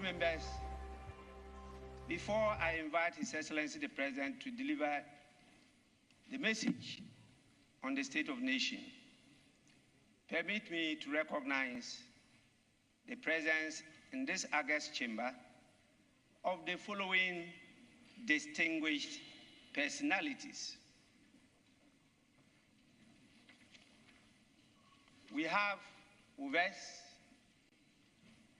members, before I invite His Excellency the President to deliver the message on the state of the nation, permit me to recognize the presence in this august chamber of the following distinguished personalities. We have Uves,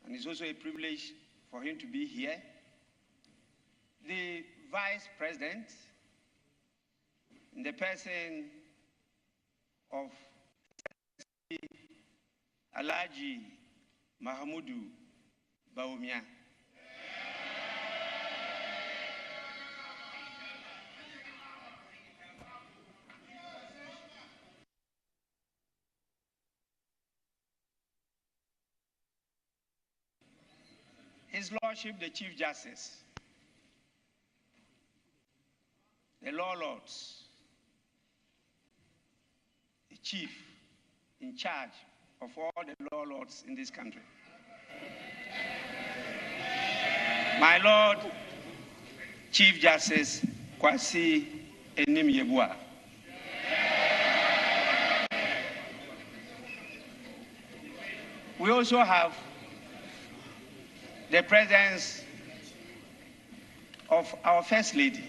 and it's also a privilege for him to be here. The Vice President, in the person of Alhaji Mahamudu Bawumia. His Lordship, the Chief Justice, the Law Lords, the Chief in charge of all the Law Lords in this country. My Lord, Chief Justice Kwasi Enim-Yeboah. We also have the presence of our First Lady.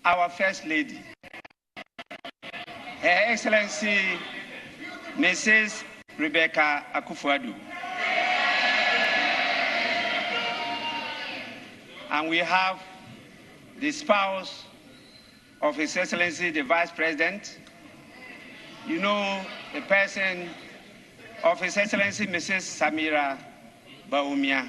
Our First Lady, Her Excellency Mrs. Rebecca Akufo-Addo. And we have the spouse of His Excellency the Vice President, you know, the person of His Excellency Mrs. Samira Bawumia.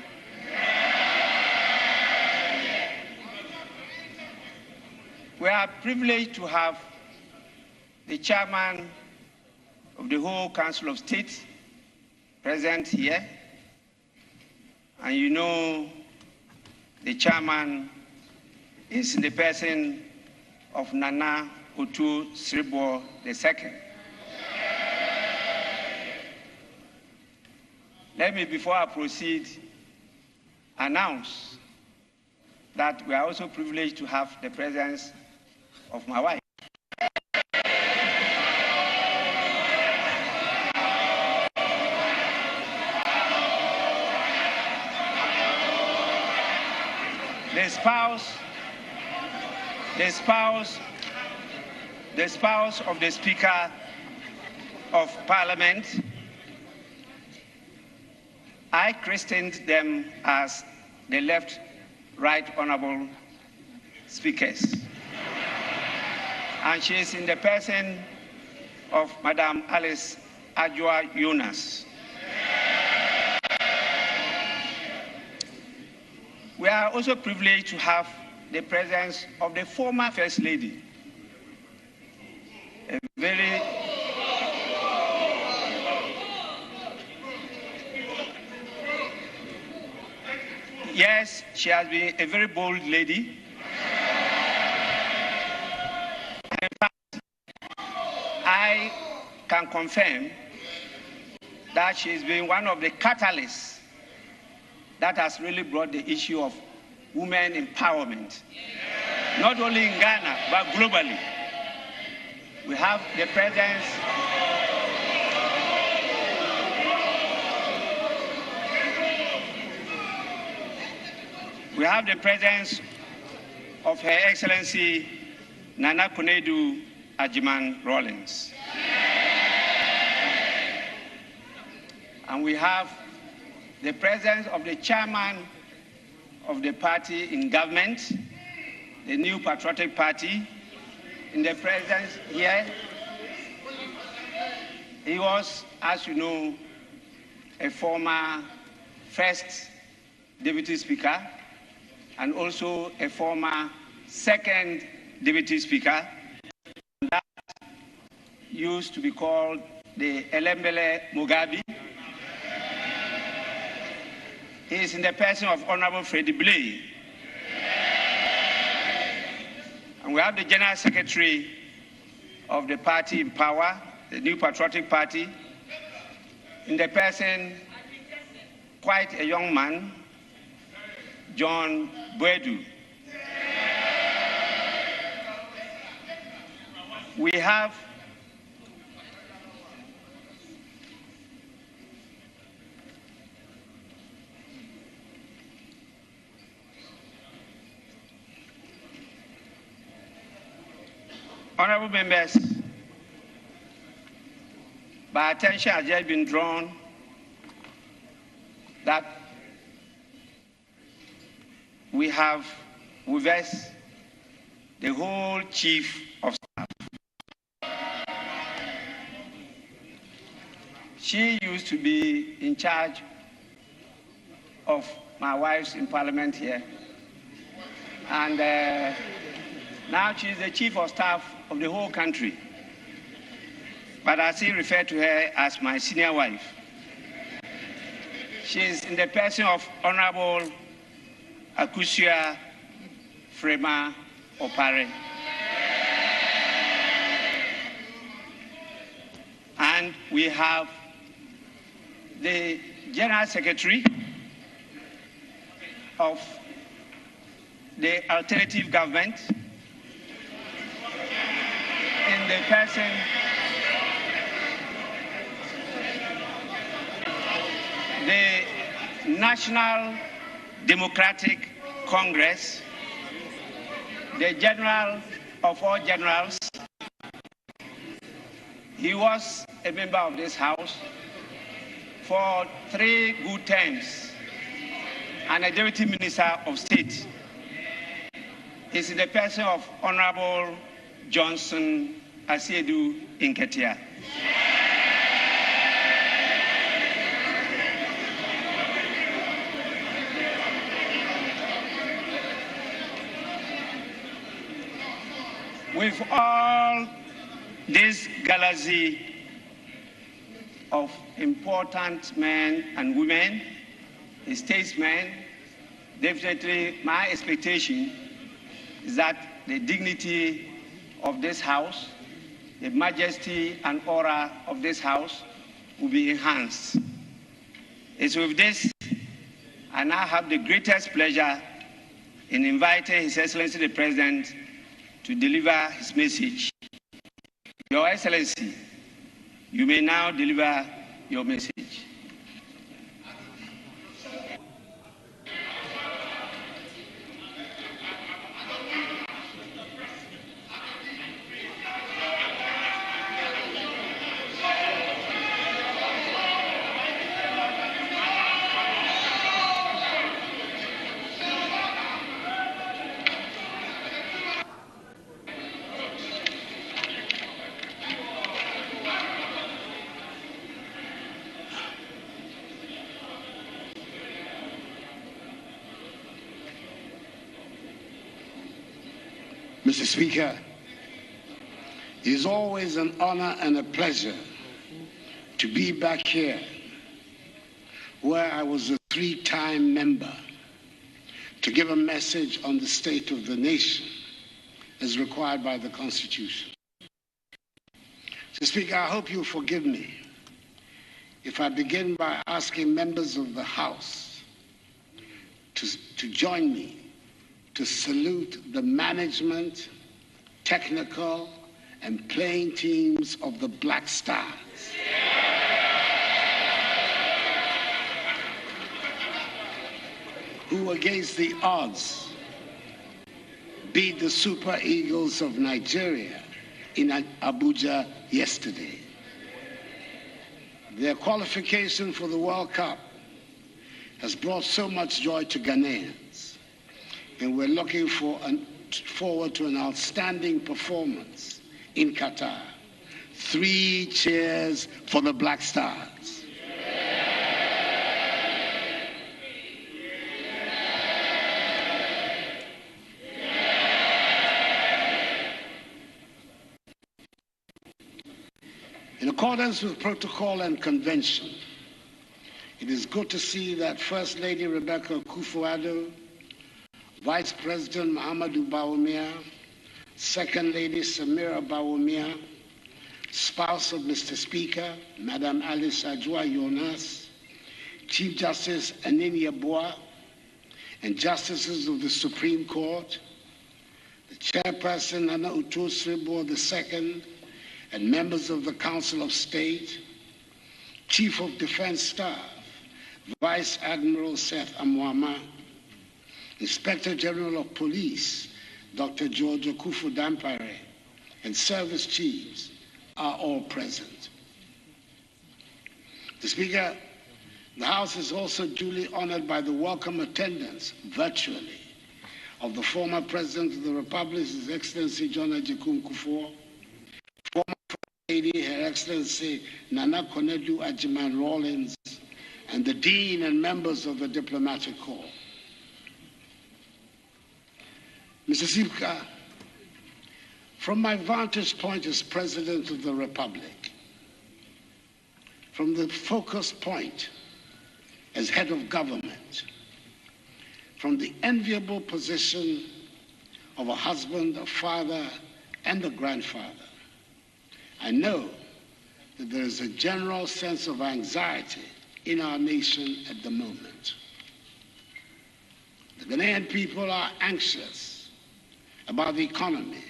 We are privileged to have the chairman of the whole Council of State present here. And you know, the chairman is in the person of Nana Otu Sribo II. Let me, before I proceed, announce that we are also privileged to have the presence of my wife. The spouse of the Speaker of Parliament. I christened them as the left, right honorable speakers. And she is in the person of Madam Alice Ajua Yunus. We are also privileged to have the presence of the former First Lady, a very yes, she has been a very bold lady. And in fact, I can confirm that she's been one of the catalysts that has really brought the issue of women empowerment, not only in Ghana, but globally. We have the presence of Her Excellency Nana Konadu Ajiman Rawlings. And we have the presence of the chairman of the party in government, the New Patriotic Party, in the presence here. He was, as you know, a former first deputy speaker and also a former second deputy speaker. That used to be called the Elembele Mugabe. He is in the person of Honorable Freddie Blay. And we have the General Secretary of the party in power, the New Patriotic Party. in the person, quite a young man, John Boedu. We have honorable members, my attention has just been drawn that we have with us the whole chief of staff. She used to be in charge of my wives in parliament here. And now she's the chief of staff of the whole country. But I still refer to her as my senior wife. She's in the person of Honorable Akufo-Addo Opare. And we have the General Secretary of the alternative government in the person the National Democratic Congress, the General of all generals. He was a member of this House for 3 good terms and a Deputy Minister of State. Is in the person of Honorable Johnson Asiedu Inketia. With all this galaxy of important men and women, statesmen, definitely my expectation is that the dignity of this House, the majesty and aura of this House will be enhanced. It's with this, I now have the greatest pleasure in inviting His Excellency the President to deliver his message. Your Excellency, you may now deliver your message. Mr. Speaker, it is always an honor and a pleasure to be back here where I was a 3-time member to give a message on the state of the nation as required by the Constitution. Mr. Speaker, I hope you'll forgive me if I begin by asking members of the House to join me to salute the management, technical, and playing teams of the Black Stars. Who against the odds beat the Super Eagles of Nigeria in Abuja yesterday. Their qualification for the World Cup has brought so much joy to Ghanaians, and we're looking forward to an outstanding performance in Qatar. 3 cheers for the Black Stars. In accordance with protocol and convention, it is good to see that First Lady Rebecca Akufo-Addo, Vice President Muhammadu Bawumia, Second Lady Samira Bawumia, spouse of Mr. Speaker, Madam Alice Ajua Jonas, Chief Justice Anini Yeboah, and Justices of the Supreme Court, the Chairperson Nana Uto-Sribo II, and members of the Council of State, Chief of Defense Staff, Vice Admiral Seth Amwama, Inspector General of Police, Dr. George Akufo-Addo, and service chiefs are all present. The Speaker, the House is also duly honored by the welcome attendance, virtually, of the former President of the Republic, His Excellency John Agyekum Kufuor, former First Lady, Her Excellency Nana Konadu Agyeman-Rawlings, and the Dean and members of the Diplomatic Corps. Mr. Speaker, from my vantage point as President of the Republic, from the focus point as head of government, from the enviable position of a husband, a father, and a grandfather, I know that there is a general sense of anxiety in our nation at the moment. The Ghanaian people are anxious about the economy,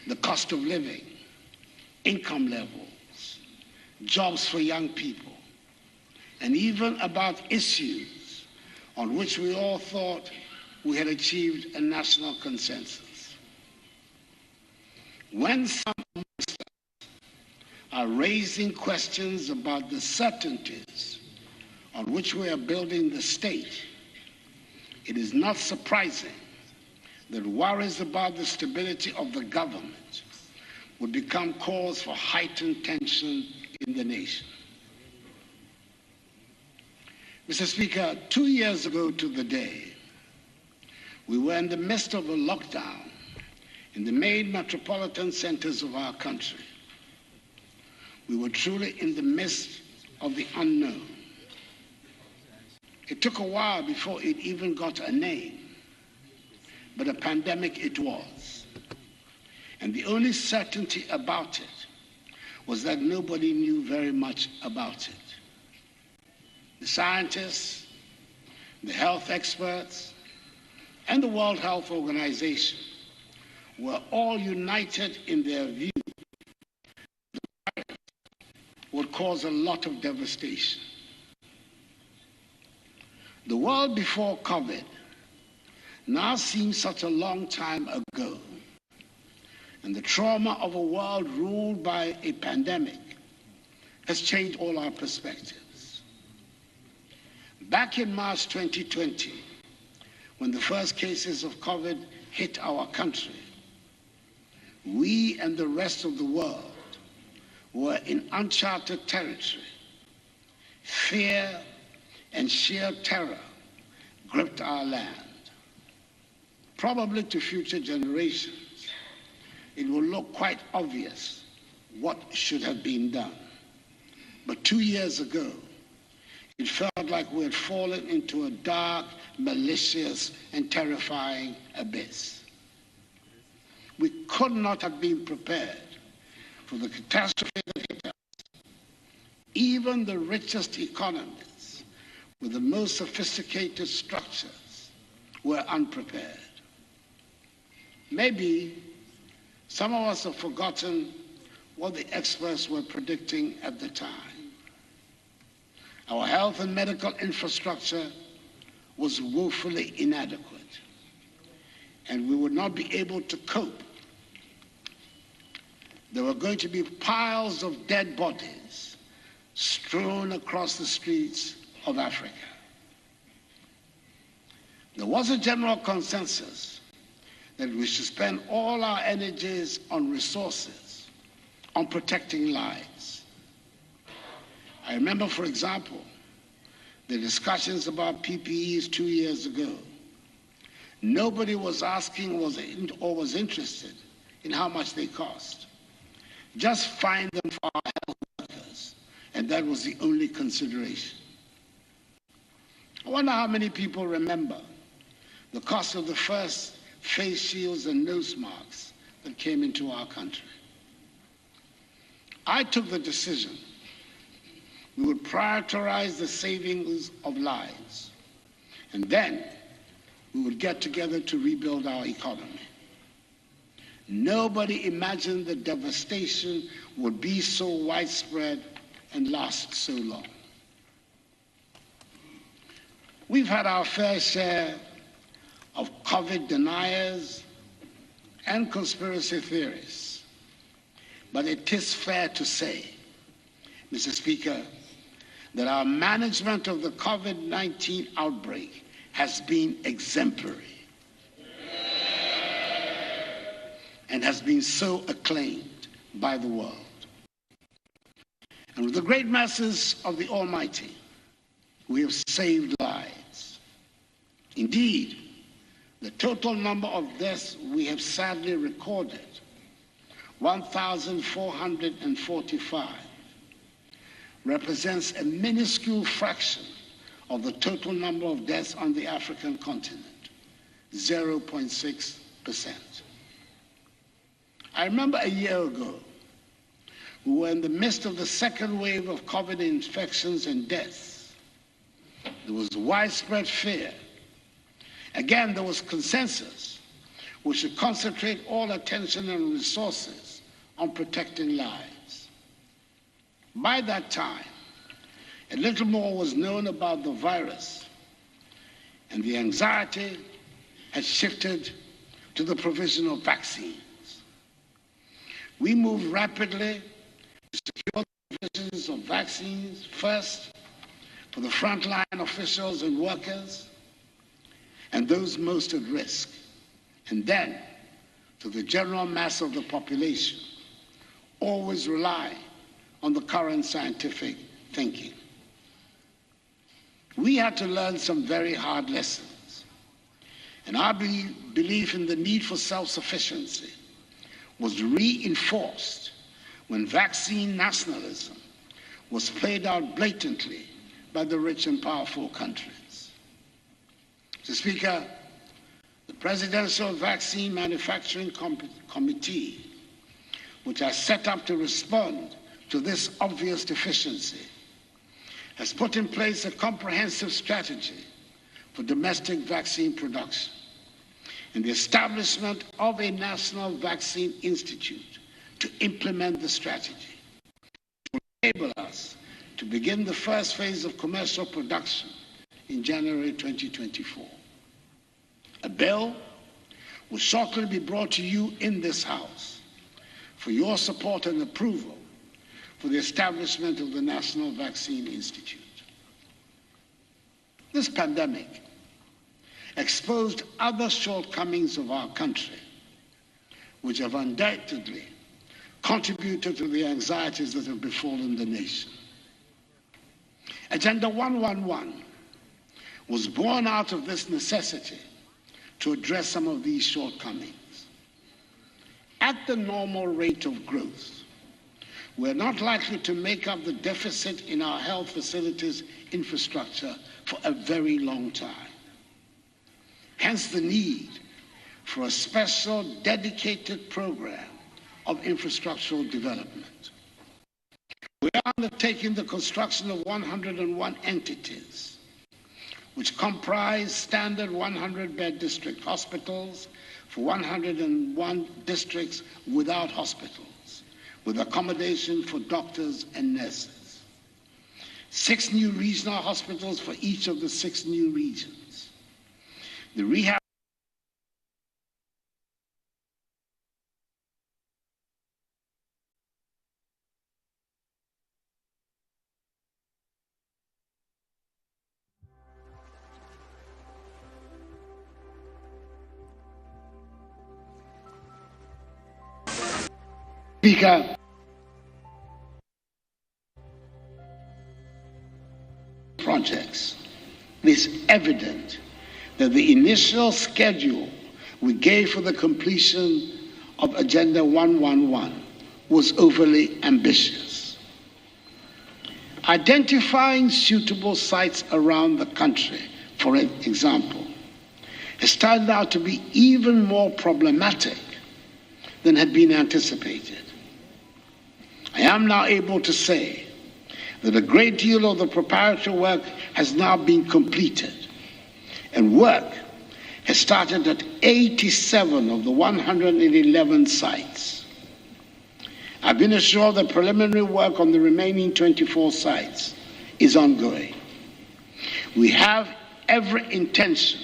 the cost of living, income levels, jobs for young people, and even about issues on which we all thought we had achieved a national consensus. When some are raising questions about the certainties on which we are building the state, it is not surprising that worries about the stability of the government would become cause for heightened tension in the nation. Mr. Speaker, 2 years ago to the day, we were in the midst of a lockdown in the main metropolitan centers of our country. We were truly in the midst of the unknown. It took a while before it even got a name, but a pandemic it was. And the only certainty about it was that nobody knew very much about it. The scientists, the health experts, and the World Health Organization were all united in their view that the virus would cause a lot of devastation. The world before COVID now seems such a long time ago, and the trauma of a world ruled by a pandemic has changed all our perspectives. Back in March 2020, when the first cases of COVID hit our country, we and the rest of the world were in uncharted territory. Fear and sheer terror gripped our land. Probably to future generations, it will look quite obvious what should have been done. But 2 years ago, it felt like we had fallen into a dark, malicious, and terrifying abyss. We could not have been prepared for the catastrophe that hit us. Even the richest economies with the most sophisticated structures were unprepared. Maybe some of us have forgotten what the experts were predicting at the time. Our health and medical infrastructure was woefully inadequate, and we would not be able to cope. There were going to be piles of dead bodies strewn across the streets of Africa. There was a general consensus that we should spend all our energies on resources, on protecting lives. I remember, for example, the discussions about PPEs 2 years ago. Nobody was asking or was interested in how much they cost. Just find them for our health workers, and that was the only consideration. I wonder how many people remember the cost of the first face shields and nose masks that came into our country. I took the decision we would prioritize the savings of lives, and then we would get together to rebuild our economy. Nobody imagined the devastation would be so widespread and last so long. We've had our fair share of COVID deniers and conspiracy theorists, but it is fair to say, Mr. Speaker, that our management of the COVID-19 outbreak has been exemplary and has been so acclaimed by the world. And with the great mercies of the Almighty, we have saved lives. Indeed, the total number of deaths we have sadly recorded, 1,445, represents a minuscule fraction of the total number of deaths on the African continent, 0.6%. I remember a year ago, we were in the midst of the second wave of COVID infections and deaths. There was widespread fear. Again, there was consensus. We should concentrate all attention and resources on protecting lives. By that time, a little more was known about the virus, and the anxiety had shifted to the provision of vaccines. We moved rapidly to secure the provisions of vaccines, first for the frontline officials and workers and those most at risk, and then to the general mass of the population, always relying on the current scientific thinking. We had to learn some very hard lessons, and our belief in the need for self-sufficiency was reinforced when vaccine nationalism was played out blatantly by the rich and powerful countries. Mr. Speaker, the Presidential Vaccine Manufacturing Committee, which I set up to respond to this obvious deficiency, has put in place a comprehensive strategy for domestic vaccine production and the establishment of a National Vaccine Institute to implement the strategy, to enable us to begin the first phase of commercial production in January 2024. A bill will shortly be brought to you in this House for your support and approval for the establishment of the National Vaccine Institute. This pandemic exposed other shortcomings of our country, which have undoubtedly contributed to the anxieties that have befallen the nation. Agenda 111 was born out of this necessity to address some of these shortcomings. At the normal rate of growth, we're not likely to make up the deficit in our health facilities infrastructure for a very long time. Hence the need for a special dedicated program of infrastructural development. We are undertaking the construction of 101 entities, which comprise standard 100-bed district hospitals for 101 districts without hospitals, with accommodation for doctors and nurses. 6 new regional hospitals for each of the 6 new regions. The rehab Speaker, projects, it is evident that the initial schedule we gave for the completion of Agenda 111 was overly ambitious. Identifying suitable sites around the country, for example, has turned out to be even more problematic than had been anticipated. I am now able to say that a great deal of the preparatory work has now been completed, and work has started at 87 of the 111 sites. I've been assured that preliminary work on the remaining 24 sites is ongoing. We have every intention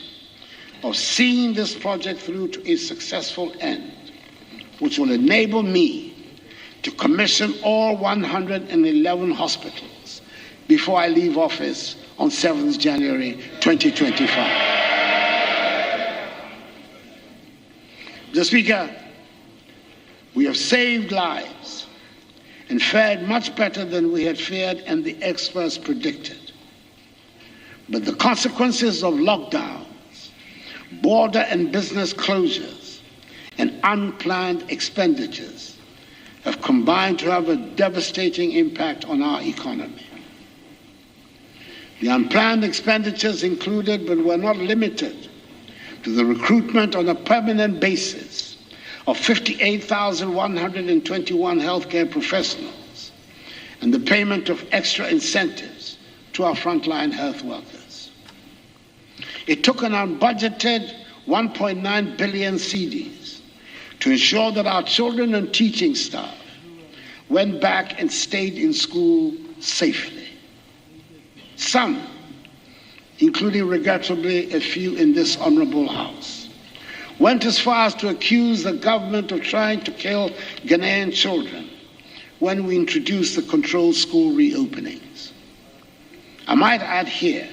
of seeing this project through to a successful end, which will enable me to commission all 111 hospitals before I leave office on 7th January 2025. Mr. Speaker, we have saved lives and fared much better than we had feared and the experts predicted. But the consequences of lockdowns, border and business closures, and unplanned expenditures have combined to have a devastating impact on our economy. The unplanned expenditures included, but were not limited to, the recruitment on a permanent basis of 58,121 healthcare professionals and the payment of extra incentives to our frontline health workers. It took an unbudgeted 1.9 billion cedis to ensure that our children and teaching staff went back and stayed in school safely. Some, including regrettably a few in this honorable House, went as far as to accuse the government of trying to kill Ghanaian children when we introduced the controlled school reopenings. I might add here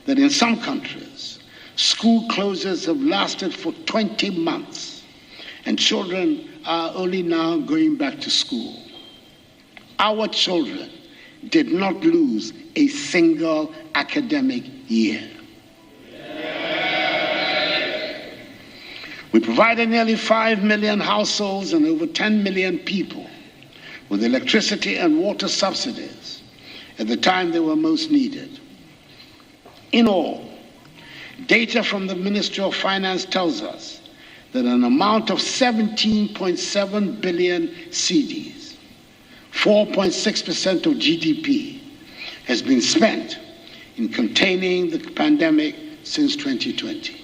that in some countries, school closures have lasted for 20 months, and children are only now going back to school. Our children did not lose a single academic year. We provided nearly 5 million households and over 10 million people with electricity and water subsidies at the time they were most needed. In all, data from the Ministry of Finance tells us that an amount of 17.7 billion cedis, 4.6% of GDP, has been spent in containing the pandemic since 2020.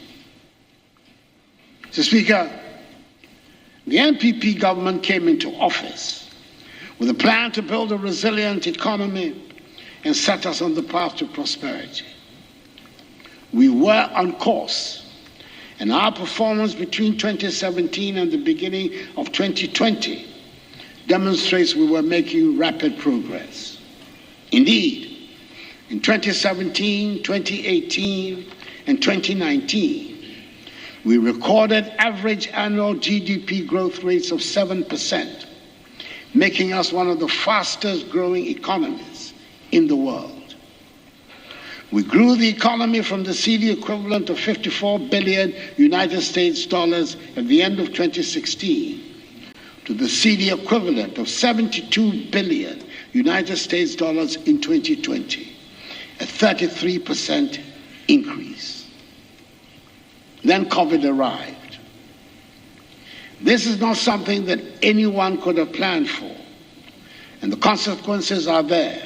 Mr. Speaker, the NPP government came into office with a plan to build a resilient economy and set us on the path to prosperity. We were on course, and our performance between 2017 and the beginning of 2020 demonstrates we were making rapid progress. Indeed, in 2017, 2018, and 2019, we recorded average annual GDP growth rates of 7%, making us one of the fastest growing economies in the world. We grew the economy from the cedi equivalent of 54 billion United States dollars at the end of 2016 to the cedi equivalent of 72 billion United States dollars in 2020, a 33% increase. Then COVID arrived. This is not something that anyone could have planned for, and the consequences are there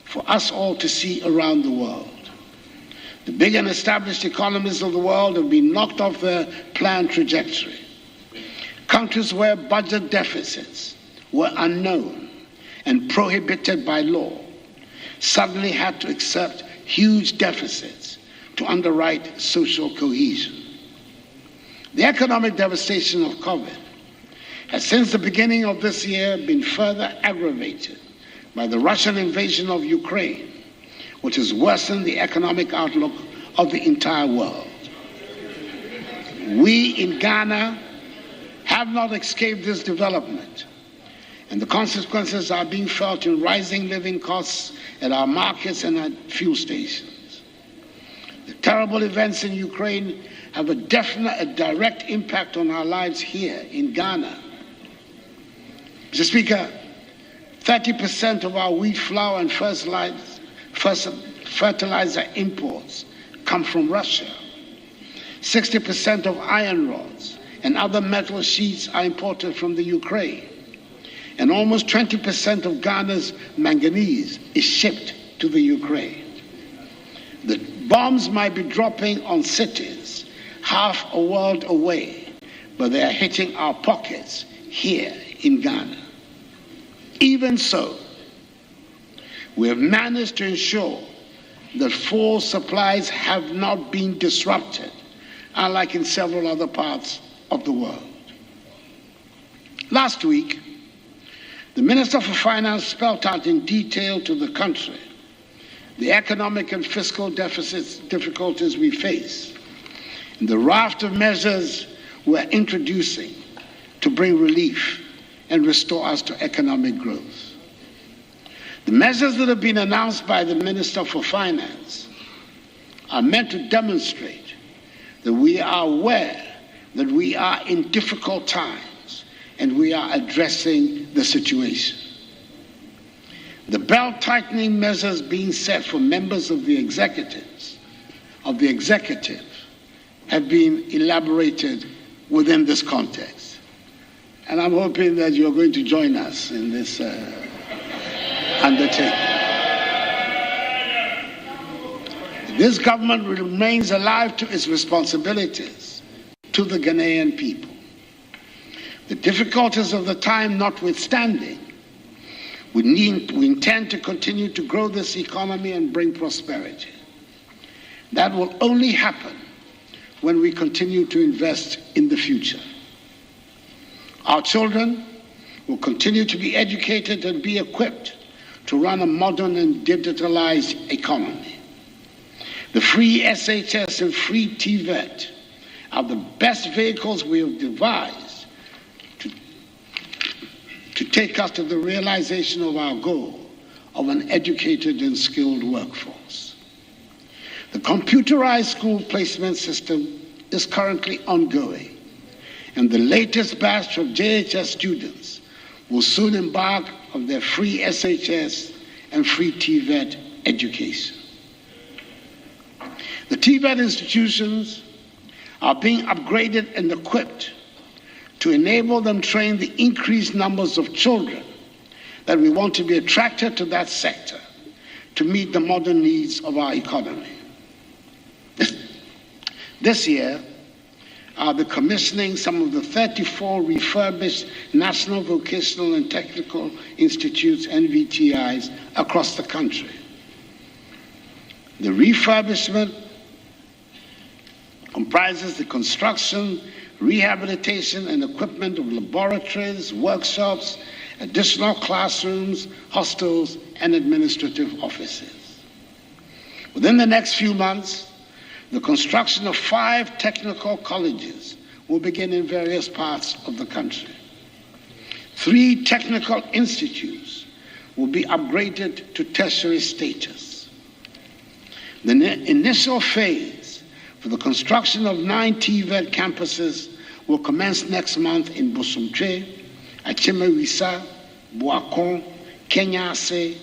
for us all to see around the world. The big and established economies of the world have been knocked off their planned trajectory. Countries where budget deficits were unknown and prohibited by law suddenly had to accept huge deficits to underwrite social cohesion. The economic devastation of COVID has since the beginning of this year been further aggravated by the Russian invasion of Ukraine, which has worsened the economic outlook of the entire world. We in Ghana have not escaped this development, and the consequences are being felt in rising living costs at our markets and at fuel stations. The terrible events in Ukraine have a direct impact on our lives here in Ghana. Mr. Speaker, 30% of our wheat flour and fertilizer imports come from Russia. 60% of iron rods and other metal sheets are imported from the Ukraine. and almost 20% of Ghana's manganese is shipped to the Ukraine. The bombs might be dropping on cities half a world away, but they are hitting our pockets here in Ghana. Even so, we have managed to ensure that fuel supplies have not been disrupted, unlike in several other parts of the world. Last week, the Minister for Finance spelled out in detail to the country the economic and fiscal difficulties we face, and the raft of measures we're introducing to bring relief and restore us to economic growth. The measures that have been announced by the Minister for Finance are meant to demonstrate that we are aware that we are in difficult times and we are addressing the situation. The belt-tightening measures being set for members of the executive have been elaborated within this context. And I'm hoping that you're going to join us in this undertaking. This government remains alive to its responsibilities to the Ghanaian people. The difficulties of the time notwithstanding, we intend to continue to grow this economy and bring prosperity. That will only happen when we continue to invest in the future. Our children will continue to be educated and be equipped to run a modern and digitalized economy. The free SHS and free TVET are the best vehicles we have devised to take us to the realization of our goal of an educated and skilled workforce. The computerized school placement system is currently ongoing, and the latest batch of JHS students will soon embark on their free SHS and free TVET education. The TVET institutions are being upgraded and equipped to enable them train the increased numbers of children that we want to be attracted to that sector to meet the modern needs of our economy. This year, I'll be commissioning some of the 34 refurbished National Vocational and Technical Institutes, NVTIs, across the country. The refurbishment comprises the construction, rehabilitation and equipment of laboratories, workshops, additional classrooms, hostels, and administrative offices. Within the next few months, the construction of 5 technical colleges will begin in various parts of the country. 3 technical institutes will be upgraded to tertiary status. The initial phase for the construction of 9 TVET campuses will commence next month in Bosomtwe, Achimewisa, Boakon, Kenyase,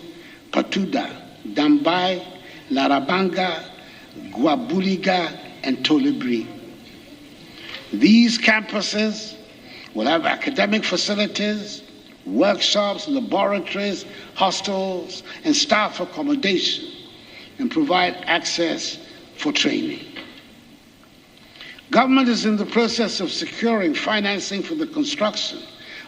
Patuda, Dambai, Larabanga, Guabuliga, and Tolibri. These campuses will have academic facilities, workshops, laboratories, hostels, and staff accommodation, and provide access for training. Government is in the process of securing financing for the construction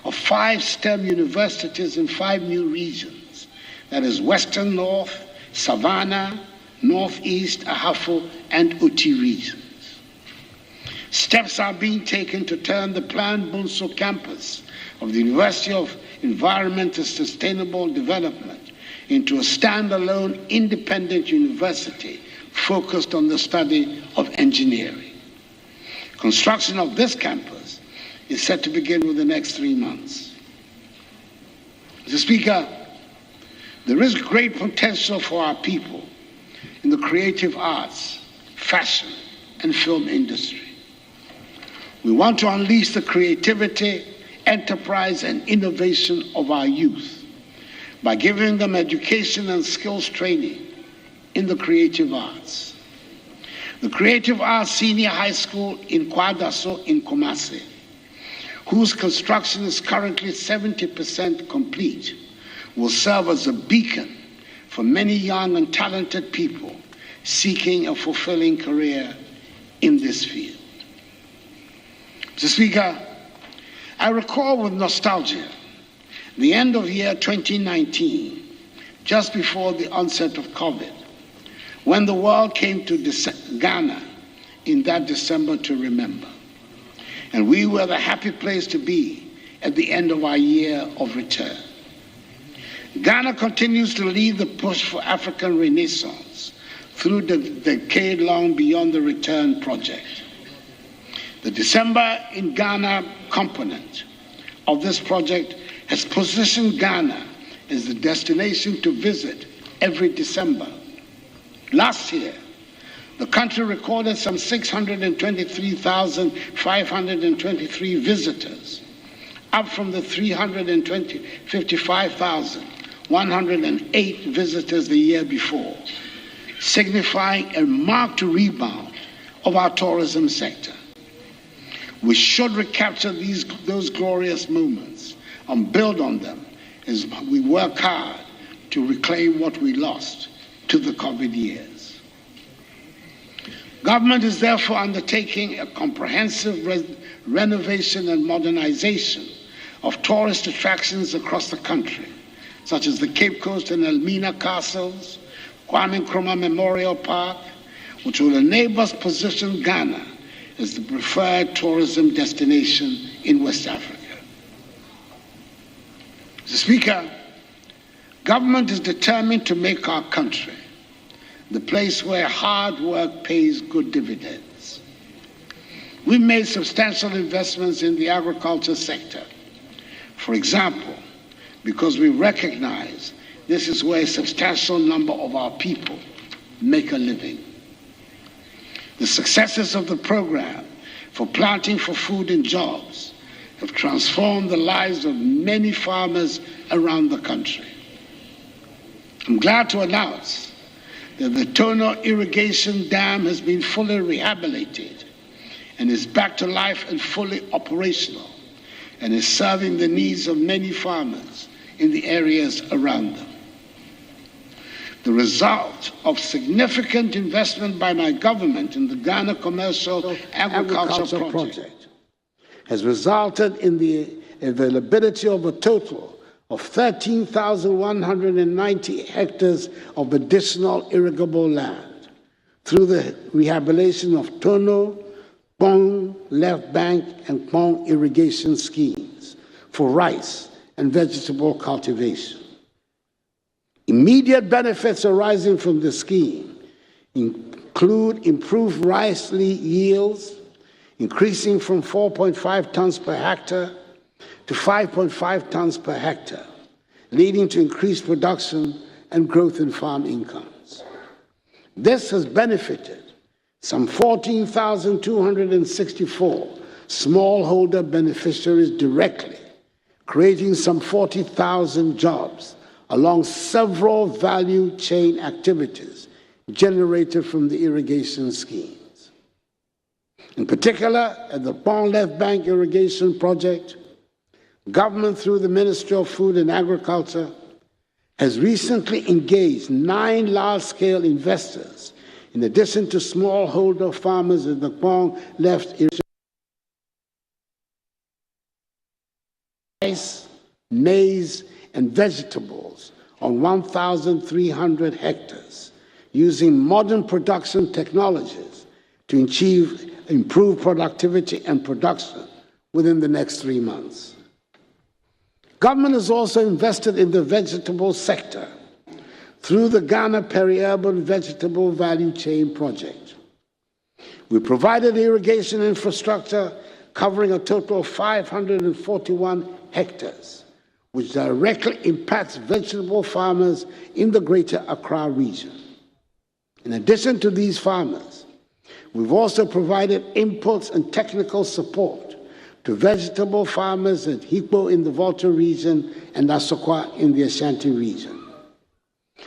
of 5 STEM universities in 5 new regions. That is Western North, Savannah, Northeast, Ahafo, and Uti regions. Steps are being taken to turn the planned Bunso campus of the University of Environment and Sustainable Development into a standalone independent university focused on the study of engineering. Construction of this campus is set to begin within the next 3 months. Mr. Speaker, there is great potential for our people in the creative arts, fashion, and film industry. We want to unleash the creativity, enterprise, and innovation of our youth by giving them education and skills training in the creative arts. The Creative Arts Senior High School in Kwadaso in Kumasi whose construction is currently 70% complete, will serve as a beacon for many young and talented people seeking a fulfilling career in this field. Mr. Speaker, I recall with nostalgia the end of year 2019, just before the onset of COVID, when the world came to Ghana in that December to remember. And we were the happy place to be at the end of our year of return. Ghana continues to lead the push for African renaissance through the decade-long Beyond the Return project. The December in Ghana component of this project has positioned Ghana as the destination to visit every December. Last year, the country recorded some 623,523 visitors, up from the 55,108 visitors the year before, signifying a marked rebound of our tourism sector. We should recapture those glorious moments and build on them as we work hard to reclaim what we lost to the COVID years. Government is therefore undertaking a comprehensive renovation and modernization of tourist attractions across the country, such as the Cape Coast and Elmina castles, Kwame Nkrumah Memorial Park, which will enable us to position Ghana as the preferred tourism destination in West Africa. Mr. Speaker, government is determined to make our country the place where hard work pays good dividends. We've made substantial investments in the agriculture sector. For example, because we recognize this is where a substantial number of our people make a living. The successes of the program for Planting for Food and Jobs have transformed the lives of many farmers around the country. I'm glad to announce that the Tono irrigation dam has been fully rehabilitated and is back to life and fully operational, and is serving the needs of many farmers in the areas around them. The result of significant investment by my government in the Ghana Commercial Agriculture Project has resulted in the availability of a total of 13,190 hectares of additional irrigable land through the rehabilitation of Tono, Pong, Left Bank, and Pong irrigation schemes for rice and vegetable cultivation. Immediate benefits arising from the scheme include improved rice yields, increasing from 4.5 tons per hectare to 5.5 tons per hectare, leading to increased production and growth in farm incomes. This has benefited some 14,264 smallholder beneficiaries directly, creating some 40,000 jobs along several value chain activities generated from the irrigation schemes. In particular, at the Pond Left Bank Irrigation Project, government through the Ministry of Food and Agriculture has recently engaged 9 large-scale investors in addition to smallholder farmers at the Pond Left Irrigation rice, maize, and vegetables on 1,300 hectares, using modern production technologies to achieve improved productivity and production within the next 3 months. Government has also invested in the vegetable sector through the Ghana Peri-Urban Vegetable Value Chain Project. We provided irrigation infrastructure covering a total of 541 hectares, which directly impacts vegetable farmers in the greater Accra region. In addition to these farmers, we've also provided inputs and technical support to vegetable farmers at Hikpo in the Volta region and Asokwa in the Ashanti region.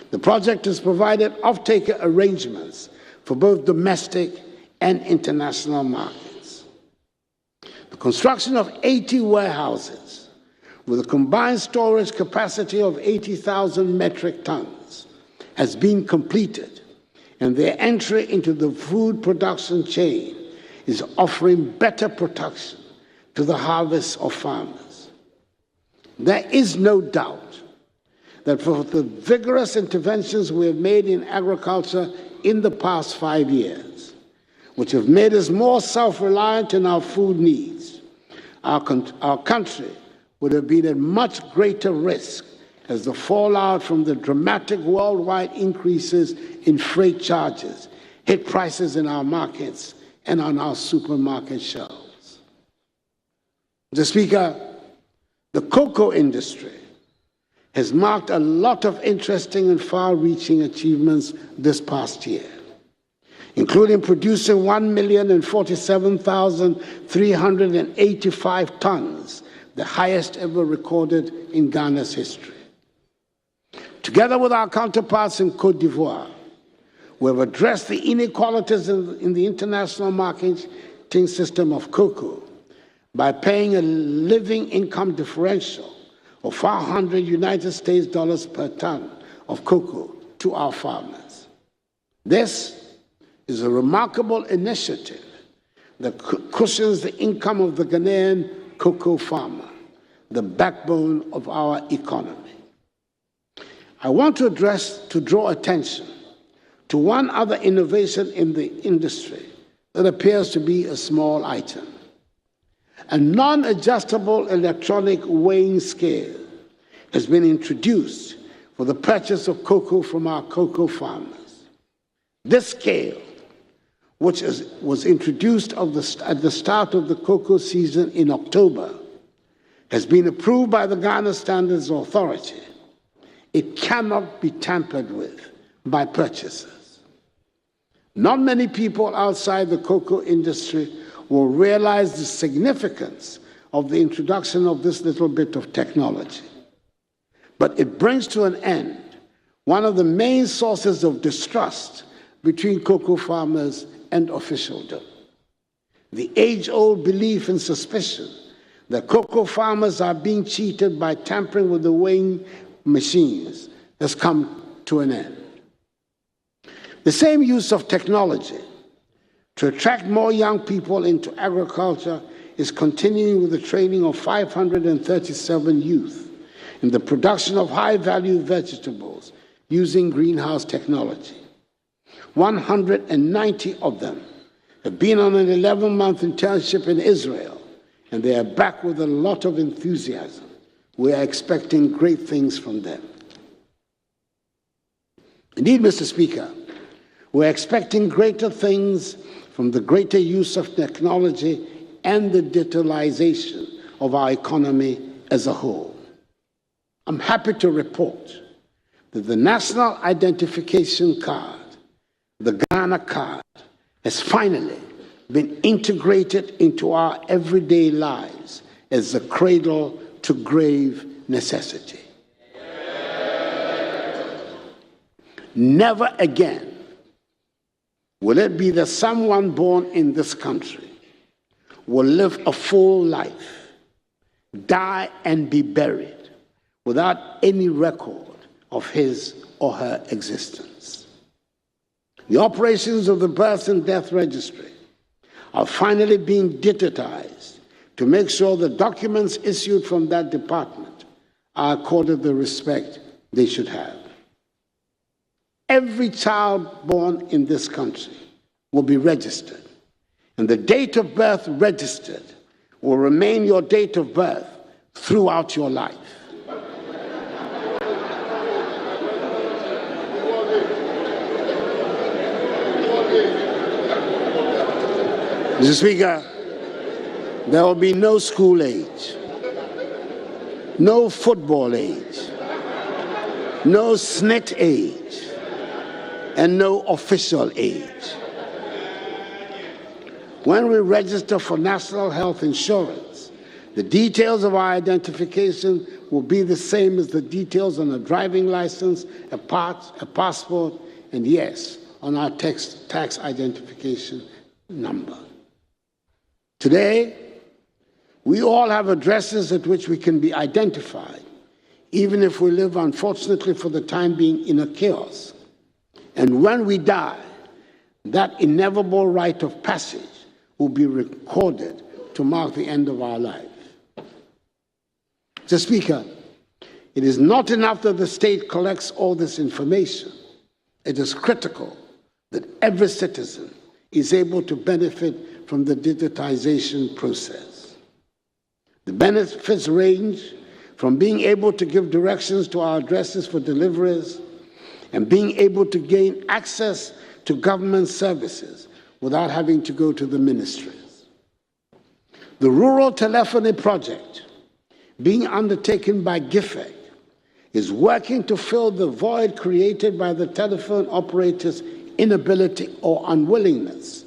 The project has provided off-taker arrangements for both domestic and international markets. The construction of 80 warehouses with a combined storage capacity of 80,000 metric tons has been completed, and their entry into the food production chain is offering better protection to the harvests of farmers. There is no doubt that for the vigorous interventions we have made in agriculture in the past 5 years, which have made us more self-reliant in our food needs, our country would have been at much greater risk as the fallout from the dramatic worldwide increases in freight charges hit prices in our markets and on our supermarket shelves. Mr. Speaker, the cocoa industry has marked a lot of interesting and far-reaching achievements this past year, including producing 1,047,385 tons, the highest ever recorded in Ghana's history. Together with our counterparts in Côte d'Ivoire, we have addressed the inequalities in the international marketing system of cocoa by paying a living income differential of 400 United States dollars per ton of cocoa to our farmers. This is a remarkable initiative that cushions the income of the Ghanaian cocoa farmer, the backbone of our economy. I want to draw attention to one other innovation in the industry that appears to be a small item. A non-adjustable electronic weighing scale has been introduced for the purchase of cocoa from our cocoa farmers. This scale, which was introduced at the start of the cocoa season in October, has been approved by the Ghana Standards Authority. It cannot be tampered with by purchasers. Not many people outside the cocoa industry will realize the significance of the introduction of this little bit of technology. But it brings to an end one of the main sources of distrust between cocoa farmers and officialdom. The age-old belief and suspicion that cocoa farmers are being cheated by tampering with the weighing machines has come to an end. The same use of technology to attract more young people into agriculture is continuing with the training of 537 youth in the production of high-value vegetables using greenhouse technology. 190 of them have been on an 11-month internship in Israel, and they are back with a lot of enthusiasm. We are expecting great things from them. Indeed, Mr. Speaker, we're expecting greater things from the greater use of technology and the digitalization of our economy as a whole. I'm happy to report that the National Identification Card, the Ghana card, has finally been integrated into our everyday lives as a cradle-to-grave necessity. Never again will it be that someone born in this country will live a full life, die and be buried without any record of his or her existence. The operations of the birth and death registry are finally being digitized to make sure the documents issued from that department are accorded the respect they should have. Every child born in this country will be registered, and the date of birth registered will remain your date of birth throughout your life. Mr. Speaker, there will be no school age, no football age, no SNIT age, and no official age. When we register for national health insurance, the details of our identification will be the same as the details on a driving license, a passport, and yes, on our tax identification number. Today, We all have addresses at which we can be identified, even if we live, unfortunately, for the time being, in a chaos. And when we die, that inevitable rite of passage will be recorded to mark the end of our life. Mr. Speaker, it is not enough that the state collects all this information. It is critical that every citizen is able to benefit from the digitization process. The benefits range from being able to give directions to our addresses for deliveries and being able to gain access to government services without having to go to the ministries. The Rural Telephony Project, being undertaken by GIFEC, is working to fill the void created by the telephone operators' inability or unwillingness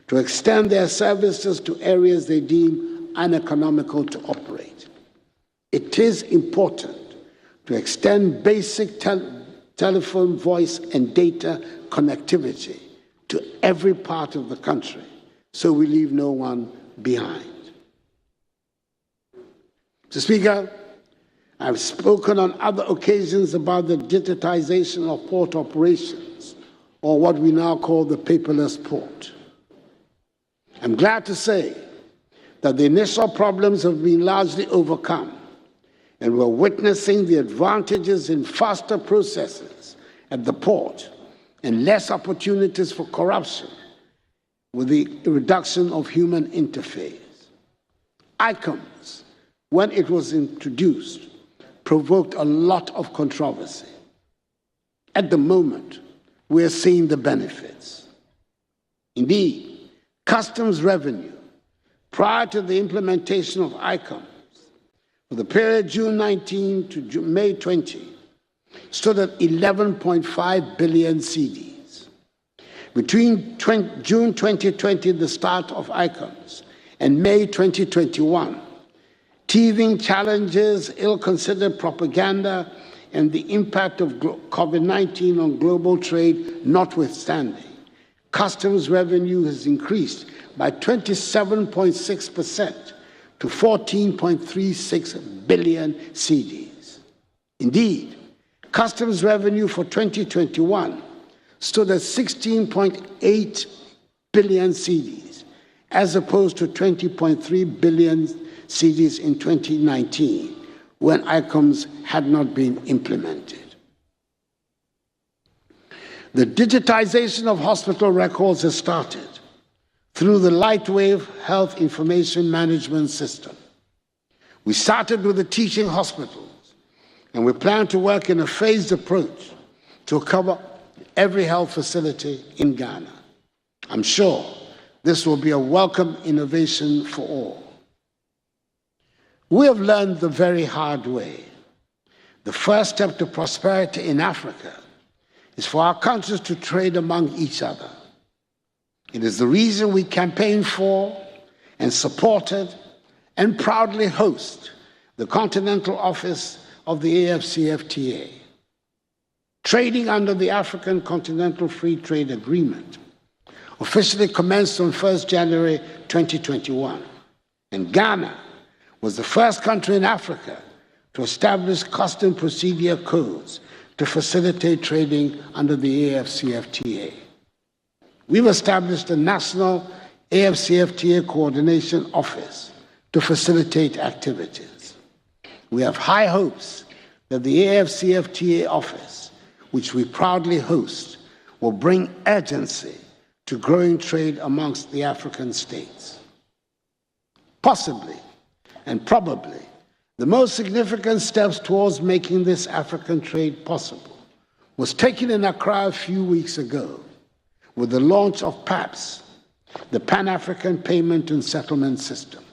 to extend their services to areas they deem uneconomical to operate. It is important to extend basic telephone, voice, and data connectivity to every part of the country so we leave no one behind. Mr. Speaker, I've spoken on other occasions about the digitization of port operations, or what we now call the paperless port. I'm glad to say that the initial problems have been largely overcome, and we're witnessing the advantages in faster processes at the port and less opportunities for corruption with the reduction of human interface. ICOMS, when it was introduced, provoked a lot of controversy. At the moment, we're seeing the benefits. Indeed, customs revenue, prior to the implementation of ICOMS, for the period June 19 to May 20, stood at 11.5 billion cedis. Between June 2020, the start of ICOMS, and May 2021, teething challenges, ill-considered propaganda, and the impact of COVID-19 on global trade notwithstanding, customs revenue has increased by 27.6% to 14.36 billion cedis. Indeed, customs revenue for 2021 stood at 16.8 billion cedis, as opposed to 20.3 billion cedis in 2019, when ICOMS had not been implemented. The digitization of hospital records has started through the Lightwave Health Information Management System. We started with the teaching hospitals, and we plan to work in a phased approach to cover every health facility in Ghana. I'm sure this will be a welcome innovation for all. We have learned the very hard way. The first step to prosperity in Africa is for our countries to trade among each other. It is the reason we campaign for and supported and proudly host the Continental Office of the AFCFTA. Trading under the African Continental Free Trade Agreement officially commenced on 1st January 2021, and Ghana was the first country in Africa to establish custom procedure codes to facilitate trading under the AFCFTA. We've established a national AFCFTA coordination office to facilitate activities. We have high hopes that the AFCFTA office, which we proudly host, will bring urgency to growing trade amongst the African states. Possibly, and probably, the most significant steps towards making this African trade possible was taken in Accra a few weeks ago with the launch of PAPS, the Pan-African Payment and Settlement System.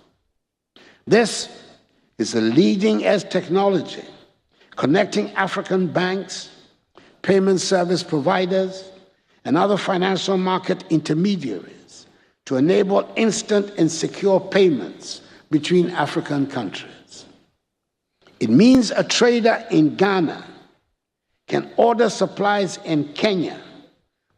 This is a leading-edge technology connecting African banks, payment service providers, and other financial market intermediaries to enable instant and secure payments between African countries. It means a trader in Ghana can order supplies in Kenya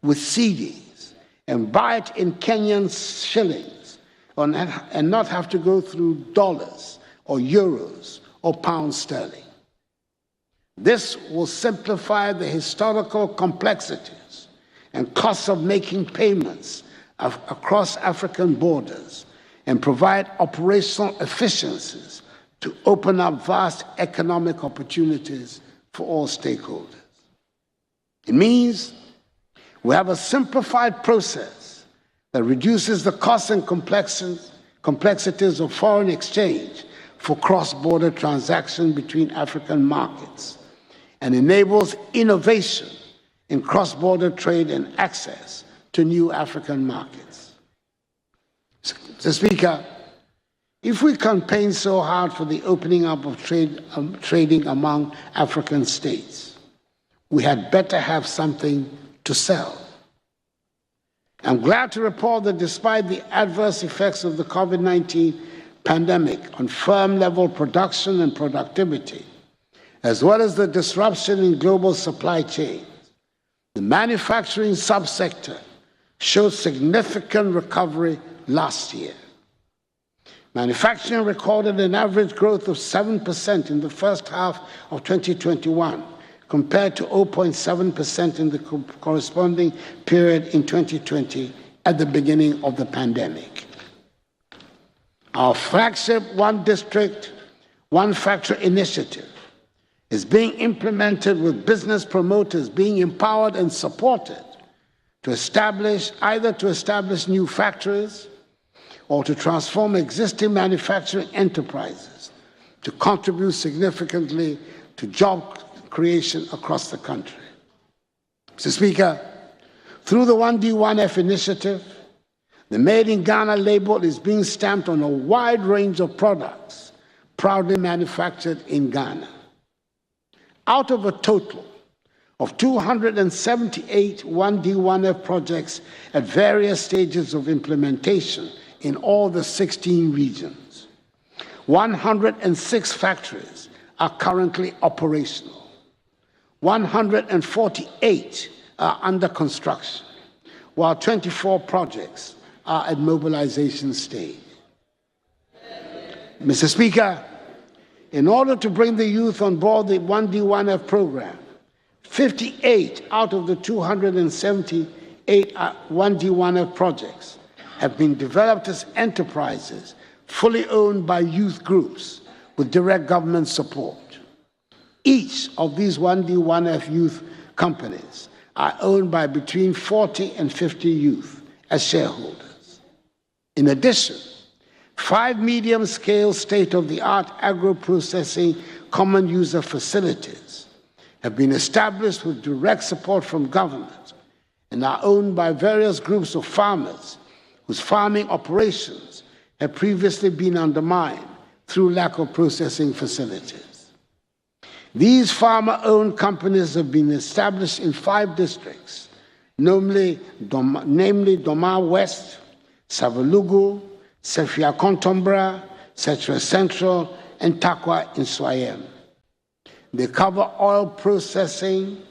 with cedis and buy it in Kenyan shillings and not have to go through dollars or euros or pounds sterling. This will simplify the historical complexities and costs of making payments across African borders and provide operational efficiencies to open up vast economic opportunities for all stakeholders. It means we have a simplified process that reduces the costs and complexities of foreign exchange for cross-border transactions between African markets and enables innovation in cross-border trade and access to new African markets. Mr. Speaker, if we campaign so hard for the opening up of trading among African states, we had better have something to sell. I'm glad to report that despite the adverse effects of the COVID-19 pandemic on firm-level production and productivity, as well as the disruption in global supply chains, the manufacturing subsector showed significant recovery last year. Manufacturing recorded an average growth of 7% in the first half of 2021, compared to 0.7% in the corresponding period in 2020 at the beginning of the pandemic. Our flagship One District, One Factory initiative is being implemented with business promoters being empowered and supported to establish new factories or to transform existing manufacturing enterprises to contribute significantly to job creation across the country. Mr. Speaker, through the 1D1F initiative, the Made in Ghana label is being stamped on a wide range of products proudly manufactured in Ghana. Out of a total of 278 1D1F projects at various stages of implementation in all the 16 regions, 106 factories are currently operational. 148 are under construction, while 24 projects are at mobilization stage. Mr. Speaker, in order to bring the youth on board the 1D1F program, 58 out of the 278 1D1F projects have been developed as enterprises fully owned by youth groups with direct government support. Each of these 1D1F youth companies are owned by between 40 and 50 youth as shareholders. In addition, 5 medium-scale state-of-the-art agro-processing common user facilities have been established with direct support from government and are owned by various groups of farmers whose farming operations have previously been undermined through lack of processing facilities. These farmer-owned companies have been established in 5 districts, namely Doma West, Savalugu, Sefia Kontombra, Setre Central, and Takwa in Swayem. They cover oil processing,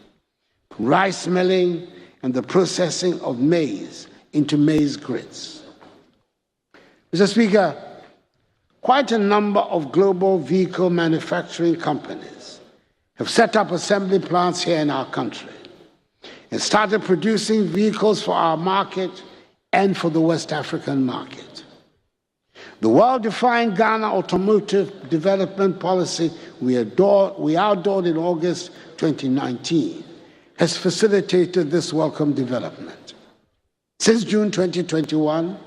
rice milling, and the processing of maize into maize grits. Mr. Speaker, quite a number of global vehicle manufacturing companies have set up assembly plants here in our country and started producing vehicles for our market and for the West African market. The well-defined Ghana Automotive Development Policy we outlawed in August 2019 has facilitated this welcome development. Since June 2021,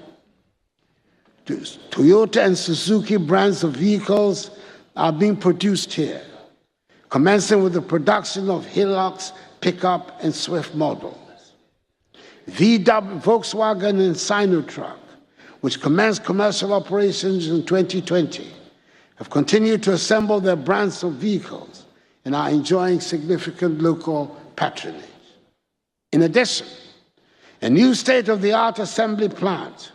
Toyota and Suzuki brands of vehicles are being produced here, commencing with the production of Hilux, pickup, and Swift models. Volkswagen and Sinotruk, which commenced commercial operations in 2020, have continued to assemble their brands of vehicles and are enjoying significant local patronage. In addition, a new state-of-the-art assembly plant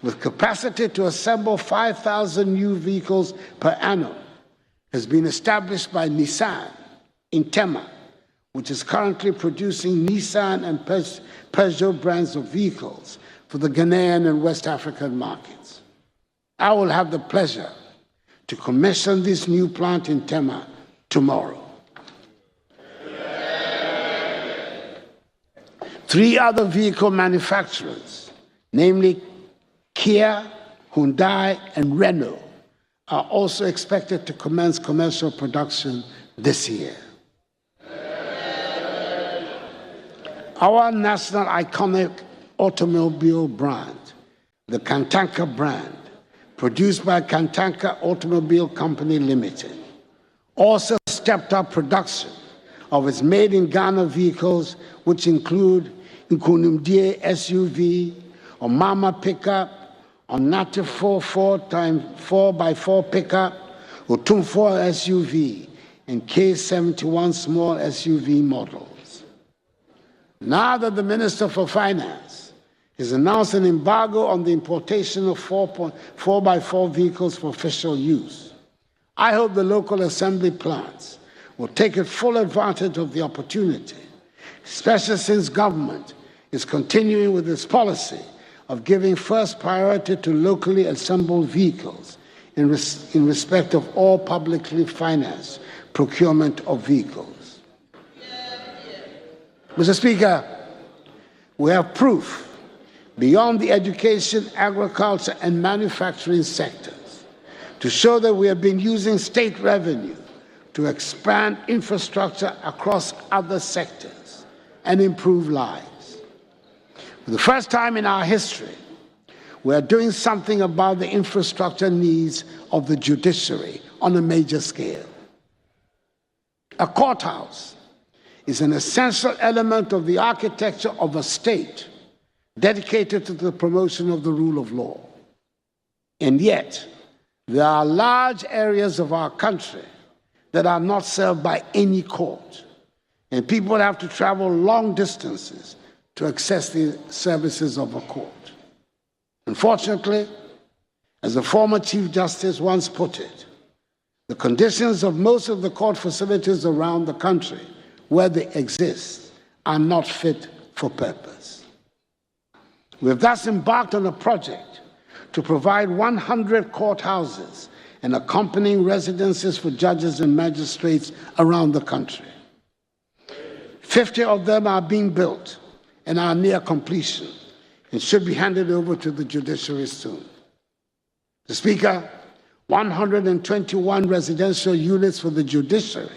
with capacity to assemble 5,000 new vehicles per annum has been established by Nissan in Tema, which is currently producing Nissan and Peugeot brands of vehicles for the Ghanaian and West African markets. I will have the pleasure to commission this new plant in Tema tomorrow. 3 other vehicle manufacturers, namely Kia, Hyundai, and Renault, are also expected to commence commercial production this year. Our national iconic automobile brand, the Kantanka brand, produced by Kantanka Automobile Company Limited, also stepped up production of its made-in-Ghana vehicles, which include Nkunumdie SUV, Omama pickup, Onate 4x4 pickup, Otumfo SUV, and K71 small SUV models. Now that the Minister for Finance has announced an embargo on the importation of 4x4 vehicles for official use, I hope the local assembly plants will take full advantage of the opportunity, especially since government is continuing with its policy of giving first priority to locally assembled vehicles in respect of all publicly financed procurement of vehicles. Mr. Speaker, we have proof beyond the education, agriculture, and manufacturing sectors to show that we have been using state revenue to expand infrastructure across other sectors and improve lives. For the first time in our history, we are doing something about the infrastructure needs of the judiciary on a major scale. A courthouse is an essential element of the architecture of a state dedicated to the promotion of the rule of law. And yet, there are large areas of our country that are not served by any court, and people have to travel long distances to access the services of a court. Unfortunately, as the former Chief Justice once put it, the conditions of most of the court facilities around the country where they exist are not fit for purpose. We have thus embarked on a project to provide 100 courthouses and accompanying residences for judges and magistrates around the country. 50 of them are being built and are near completion and should be handed over to the judiciary soon. Mr. Speaker, 121 residential units for the judiciary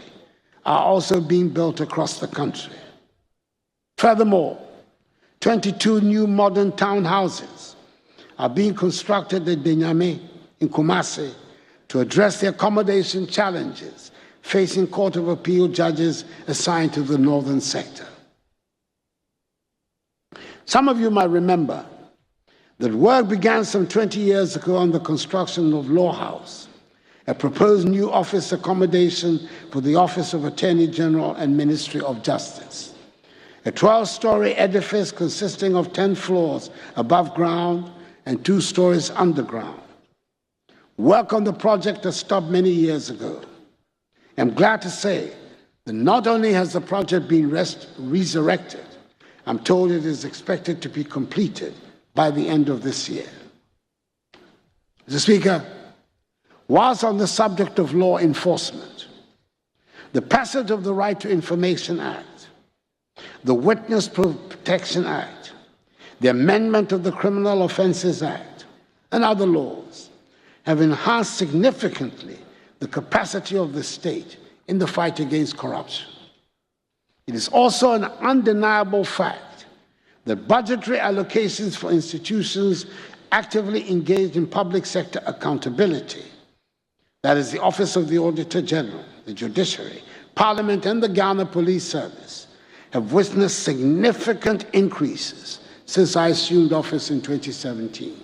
are also being built across the country. Furthermore, 22 new modern townhouses are being constructed at Denyame in Kumasi to address the accommodation challenges facing Court of Appeal judges assigned to the northern sector. Some of you might remember that work began some 20 years ago on the construction of Law House, a proposed new office accommodation for the Office of Attorney General and Ministry of Justice. A 12-story edifice consisting of 10 floors above ground and 2 stories underground. Work on the project has stopped many years ago. I'm glad to say that not only has the project been resurrected, I'm told it is expected to be completed by the end of this year. Mr. Speaker, whilst on the subject of law enforcement, the passage of the Right to Information Act, the Witness Protection Act, the amendment of the Criminal Offences Act, and other laws have enhanced significantly the capacity of the state in the fight against corruption. It is also an undeniable fact that budgetary allocations for institutions actively engaged in public sector accountability, that is the Office of the Auditor General, the Judiciary, Parliament, and the Ghana Police Service, have witnessed significant increases since I assumed office in 2017.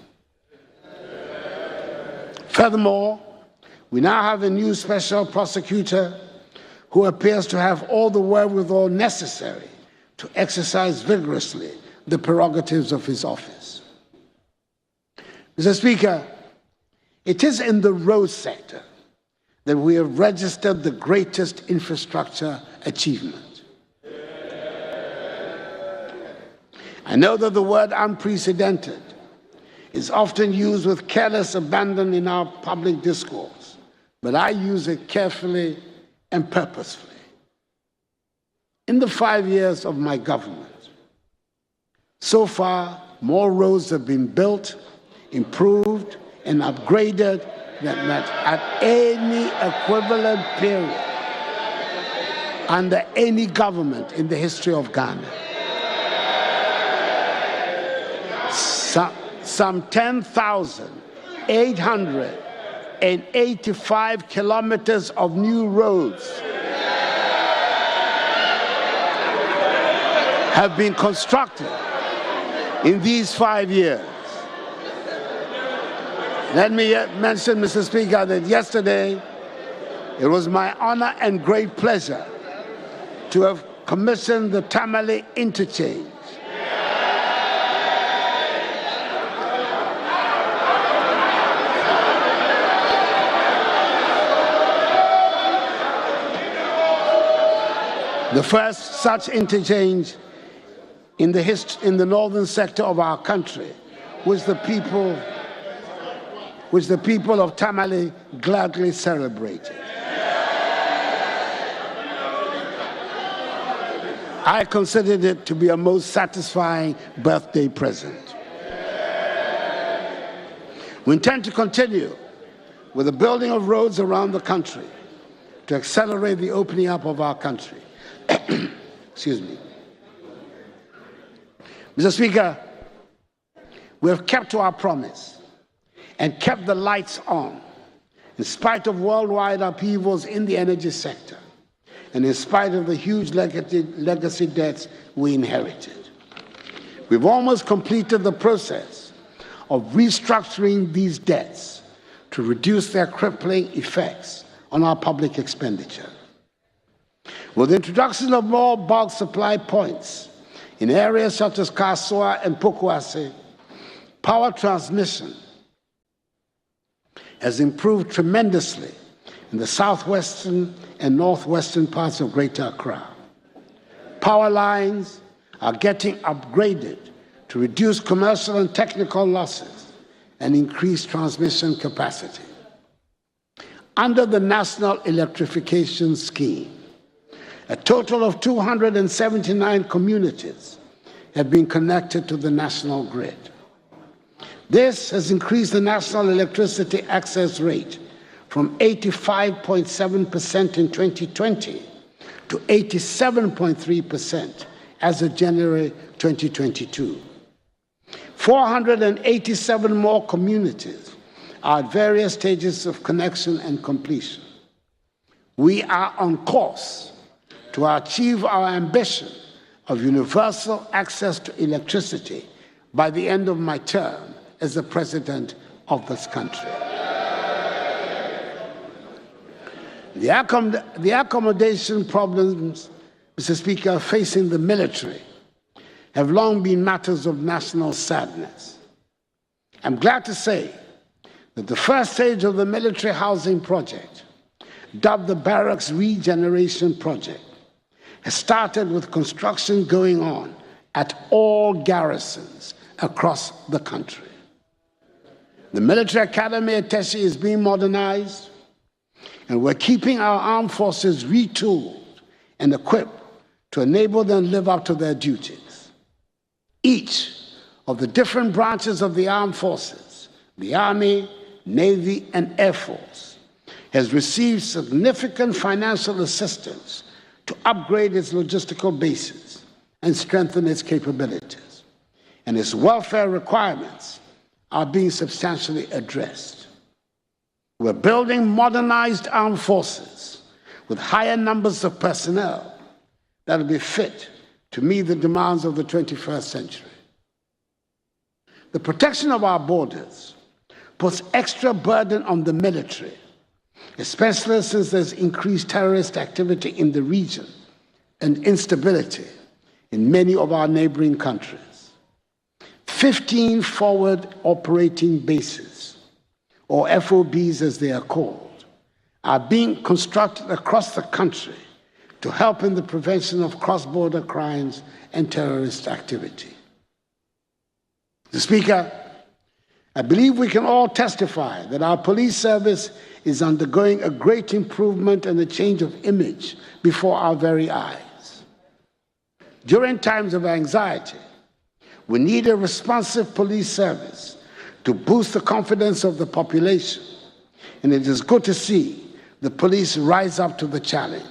Furthermore, we now have a new special prosecutor who appears to have all the wherewithal necessary to exercise vigorously the prerogatives of his office. Mr. Speaker, it is in the road sector that we have registered the greatest infrastructure achievement. I know that the word unprecedented is often used with careless abandon in our public discourse, but I use it carefully and purposefully. In the 5 years of my government, so far, more roads have been built, improved, and upgraded than at any equivalent period under any government in the history of Ghana. Some 10,885 kilometers of new roads have been constructed in these 5 years. Let me mention, Mr. Speaker, that yesterday it was my honor and great pleasure to have commissioned the Tamale interchange. The first such interchange in the northern sector of our country, which the people of Tamale gladly celebrated. I considered it to be a most satisfying birthday present. We intend to continue with the building of roads around the country to accelerate the opening up of our country. Excuse me. Mr. Speaker, we have kept to our promise and kept the lights on in spite of worldwide upheavals in the energy sector and in spite of the huge legacy debts we inherited. We've almost completed the process of restructuring these debts to reduce their crippling effects on our public expenditure. With the introduction of more bulk supply points in areas such as Kasoa and Pokuase, power transmission has improved tremendously in the southwestern and northwestern parts of Greater Accra. Power lines are getting upgraded to reduce commercial and technical losses and increase transmission capacity. Under the National Electrification Scheme, a total of 279 communities have been connected to the national grid. This has increased the national electricity access rate from 85.7% in 2020 to 87.3% as of January 2022. 487 more communities are at various stages of connection and completion. We are on course to achieve our ambition of universal access to electricity by the end of my term as the President of this country. The accommodation problems, Mr. Speaker, facing the military have long been matters of national sadness. I'm glad to say that the first stage of the military housing project, dubbed the Barracks Regeneration Project, has started with construction going on at all garrisons across the country. The military academy at Teshi is being modernized, and we're keeping our armed forces retooled and equipped to enable them to live up to their duties. Each of the different branches of the armed forces, the Army, Navy, and Air Force, has received significant financial assistance to upgrade its logistical bases and strengthen its capabilities, and its welfare requirements are being substantially addressed. We're building modernized armed forces with higher numbers of personnel that will be fit to meet the demands of the 21st century. The protection of our borders puts extra burden on the military, especially since there's increased terrorist activity in the region and instability in many of our neighboring countries. 15 forward operating bases, or FOBs as they are called, are being constructed across the country to help in the prevention of cross-border crimes and terrorist activity. Mr. Speaker, I believe we can all testify that our police service is undergoing a great improvement and a change of image before our very eyes. During times of anxiety, we need a responsive police service to boost the confidence of the population, and it is good to see the police rise up to the challenge.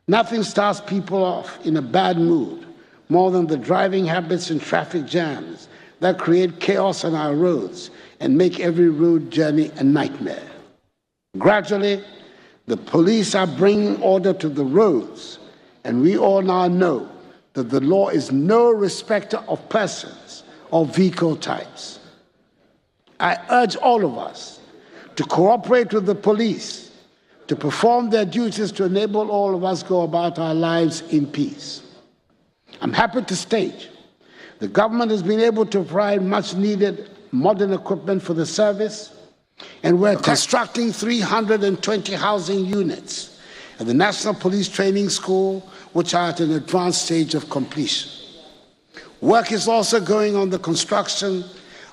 Nothing starts people off in a bad mood more than the driving habits and traffic jams that create chaos on our roads and make every road journey a nightmare. Gradually, the police are bringing order to the roads, and we all now know that the law is no respecter of persons or vehicle types. I urge all of us to cooperate with the police to perform their duties to enable all of us go about our lives in peace. I'm happy to state the government has been able to provide much-needed modern equipment for the service, and we're constructing 320 housing units at the National Police Training School, which are at an advanced stage of completion. Work is also going on the construction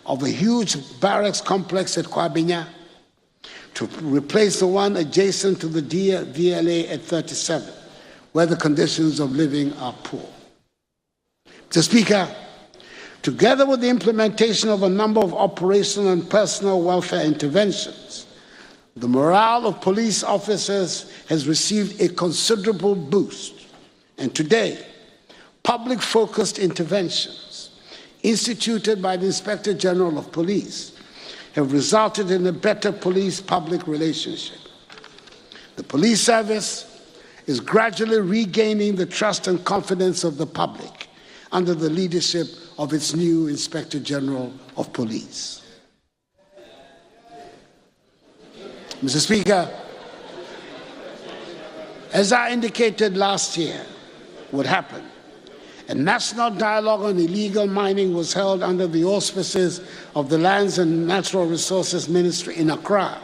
of a huge barracks complex at Kwabinya to replace the one adjacent to the VLA at 37, where the conditions of living are poor. Mr. Speaker, together with the implementation of a number of operational and personal welfare interventions, the morale of police officers has received a considerable boost. And today, public-focused interventions instituted by the Inspector General of Police have resulted in a better police-public relationship. The police service is gradually regaining the trust and confidence of the public under the leadership of its new Inspector General of Police. Mr. Speaker, as I indicated last year would happen, a national dialogue on illegal mining was held under the auspices of the Lands and Natural Resources Ministry in Accra,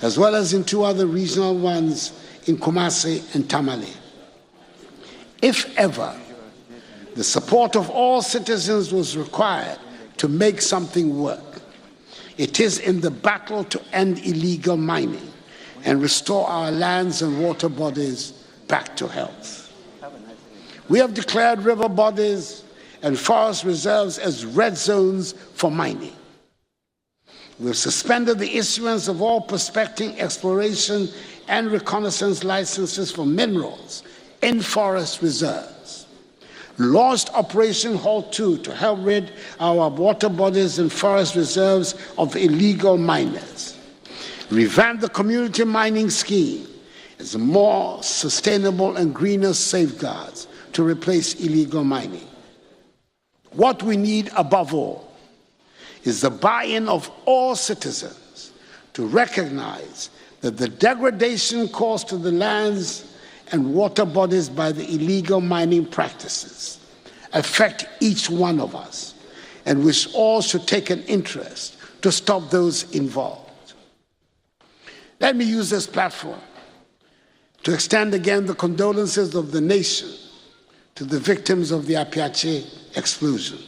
as well as in two other regional ones in Kumasi and Tamale. If ever the support of all citizens was required to make something work, it is in the battle to end illegal mining and restore our lands and water bodies back to health. We have declared river bodies and forest reserves as red zones for mining. We have suspended the issuance of all prospecting, exploration, and reconnaissance licenses for minerals in forest reserves. Launched Operation Halt 2 to help rid our water bodies and forest reserves of illegal miners. Revamped the community mining scheme as a more sustainable and greener safeguards to replace illegal mining. What we need above all is the buy-in of all citizens to recognize that the degradation caused to the lands and water bodies by the illegal mining practices affect each one of us, and which all should take an interest to stop those involved. Let me use this platform to extend again the condolences of the nation to the victims of the Apiache explosion.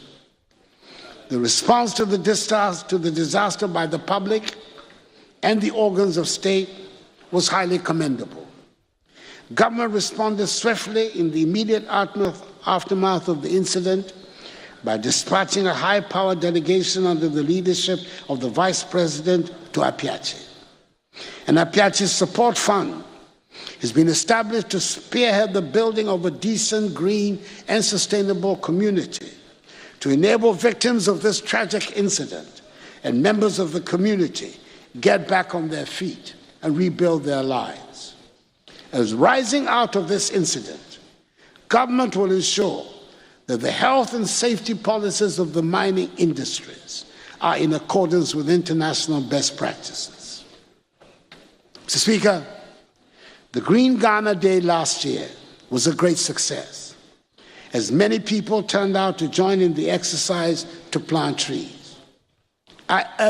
The response to the disaster by the public and the organs of state was highly commendable. Government responded swiftly in the immediate aftermath of the incident by dispatching a high-powered delegation under the leadership of the Vice President to Apiache. An Apiache Support Fund has been established to spearhead the building of a decent, green, and sustainable community to enable victims of this tragic incident and members of the community get back on their feet and rebuild their lives. As rising out of this incident, government will ensure that the health and safety policies of the mining industries are in accordance with international best practices. Mr. Speaker, the Green Ghana Day last year was a great success, as many people turned out to join in the exercise to plant trees. I urge